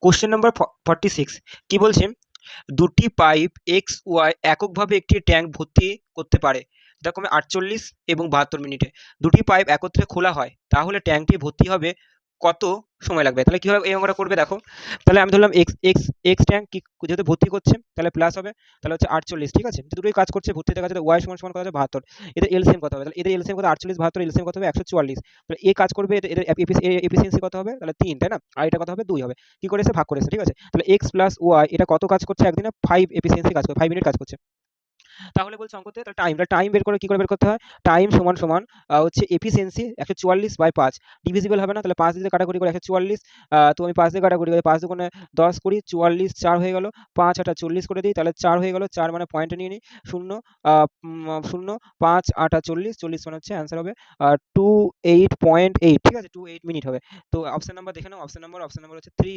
Question number 46 কি বলছে, দুটি পাইপ এক্স ওয়াই এককভাবে একটি ট্যাঙ্ক ভর্তি করতে পারে যথাক্রমে 48 এবং 72 মিনিটে। দুটি পাইপ একত্রে খোলা হয়, তাহলে ট্যাঙ্কটি ভর্তি হবে কত সময় লাগবে? তাহলে কিভাবে এই অঙ্কটা করবে দেখো। তাহলে আমি ধরলাম এক্স এক্স এক্স ট্যাঙ্ক কি যেহেতু ভর্তি করছে তাহলে প্লাস হবে, তাহলে হচ্ছে 48, ঠিক আছে, দুটোই কাজ করছে ভর্তিতে কাজ, ওয়াই সমান সমান কত হবে 72। এদের এলসিএম কত হবে? তাহলে এদের এলসিএম কত? 48 72 এলসিএম কত হবে? 144। তাহলে এ কাজ করবে, এদের এফিসিয়েন্সি কত হবে? তাহলে 3, তাই না? আর এটা কত হবে? 2 হবে। কি করেছে? ভাগ করেছে, ঠিক আছে। তাহলে এক্স প্লাস ওয়াই এটা কত কাজ করছে একদিনে? 5 এফিসিয়েন্সি কাজ করে, 5 মিনিট কাজ করছে। তাহলে বলছে অঙ্কতে তাহলে টাইম বের করে কি করে বের করতে হয়? টাইম সমান সমান হচ্ছে এফিসিয়েন্সি 144/5 ডিভিজিবল হবে না, তাহলে 5 দিয়ে কাটাকুটি করে 144, তো আমি 5 দিয়ে কাটাকুটি করি, 5 দুগুণে 10 করি, 44 4 হয়ে গেল, 5 8 40 করে দিই, তাহলে 4 হয়ে গেল, 4 মানে পয়েন্টে নিয়ে নিই, 0 0 5 8 40 40 মানে হচ্ছে অ্যান্সার হবে 28.8, ঠিক আছে, 28 মিনিট হবে। তো অপশন নাম্বার দেখে নাও, অপশন নাম্বার হচ্ছে 3